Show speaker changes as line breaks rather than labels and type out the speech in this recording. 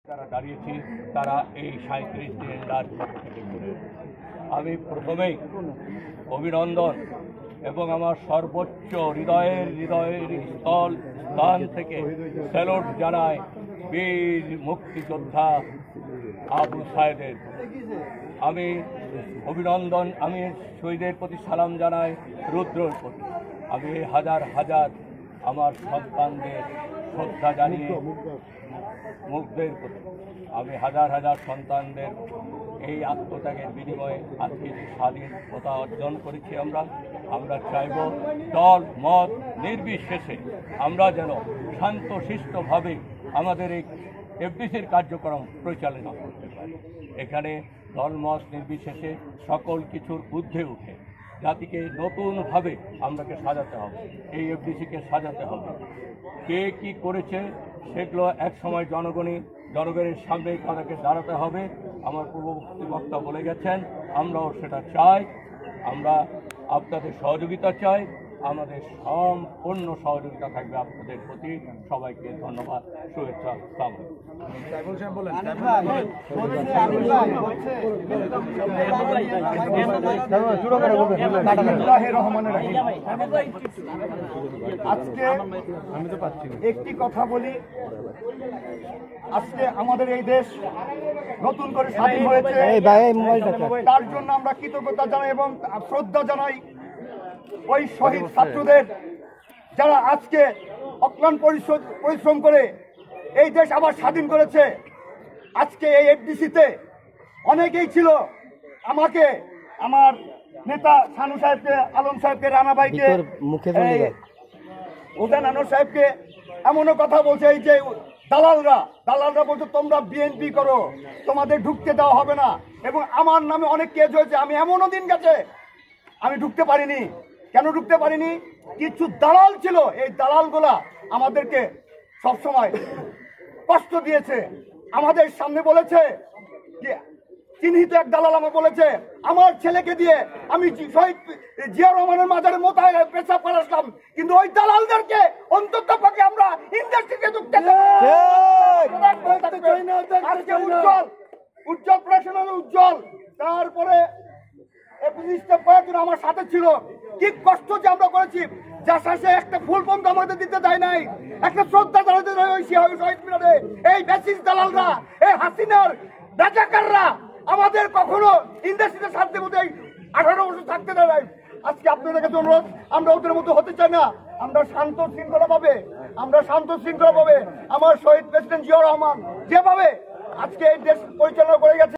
যারা দাঁড়িয়েছি তারা এই 37 দিনের লাশ থেকে ঘুরে। আমি প্রথমেই অভিনন্দন এবং আমার সর্বোচ্চ হৃদয়ের স্থান থেকে স্যালুট জানাই বীর মুক্তিযোদ্ধা আবু সায়েদের। আমি অভিনন্দন, আমি শহীদের প্রতি সালাম জানাই, রুদ্রর প্রতি। আমি হাজার হাজার আমার সন্তানদের শ্রদ্ধা জানিয়ে মুগ্ধের প্রতি, আমি হাজার হাজার সন্তানদের এই আত্মত্যাগের বিনিময়ে আজকে যে স্বাধীনতা অর্জন করেছি আমরা চাইব দল মত নির্বিশেষে আমরা যেন শান্তশিষ্টভাবে আমাদের এই এফডিসির কার্যক্রম পরিচালনা করতে পারি। এখানে দলমত নির্বিশেষে সকল কিছুর ঊর্ধ্বে উঠে জাতিকে নতুনভাবে আমরাকে সাজাতে হবে, এই এফডিসিকে সাজাতে হবে। কে কি করেছে সেগুলো এক সময় জনগণের সামনে তাদেরকে দাঁড়াতে হবে। আমার পূর্ববর্তী বক্তা বলে গেছেন, আমরাও সেটা চাই। আমরা আপনাদের সহযোগিতা চাই, আমাদের সম্পূর্ণ সহযোগিতা থাকবে আপনাদের প্রতি। সবাইকে ধন্যবাদ, শুভেচ্ছা।
আজকে একটি কথা বলি, আজকে আমাদের এই দেশ নতুন করে স্বাধীন হয়েছে, তার জন্য আমরা কৃতজ্ঞতা জানাই এবং শ্রদ্ধা জানাই ওই শহীদ ছাত্রদের, যারা আজকে অক্লান্ত পরিশ্রম করে এই দেশ আবার স্বাধীন করেছে। আজকে এই এফডিসিতে অনেকেই ছিল, আমাকে আমার নেতা সানু সাহেবকে, আলম সাহেবকে, রানা ভাইকে, উদান আনোয়ার সাহেবকে এমনও কথা বলছে, এই যে দালালরা বলছে তোমরা বিএনপি করো, তোমাদের ঢুকতে দেওয়া হবে না। এবং আমার নামে অনেক কেস হয়েছে, আমি এমনও দিন গেছে আমি ঢুকতে পারিনি। কেন ঢুকতে পারিনি? কিছু দালাল ছিল, এই দালালগুলা আমাদেরকে সবসময় কষ্ট দিয়েছে। আমাদের সামনে বলেছে যে চিহ্নিত এক দালাল আমাকে বলেছে আমার ছেলেকে দিয়ে আমি শহীদ জিয়া রহমানের মাজারে মোতায়েন পেশাব করালাম, কিন্তু ওই দালালদেরকে অন্তত পক্ষে আমরা ইন্ডাস্ট্রিতে ঢুকতে উজ্জ্বল প্রশাসন উজ্জ্বল। তারপরে আমার সাথে ছিল, কি কষ্ট যে আমরা করেছি, যার সাথে একটা ফুল বন্ধ আমাদের দিতে দেয় নাই, একটা শ্রদ্ধা জানাতে দেয় ওই শহীদ মিনারে। এই ব্যাসিস দালালরা, এই হাসিনার রাজাকাররা আমাদের কখনো ইন্ডাস্ট্রিতে শান্তি মতো 18 বছর থাকতে দেয় নাই। আজকে আপনাদের কাছে অনুরোধ, আমরা ওদের মতো হতে চাই না। আমরা শান্ত শৃঙ্খলা পাবে আমার শহীদ প্রেসিডেন্ট জিয়া রহমান যেভাবে আজকে এই দেশ পরিচালনা করে গেছে।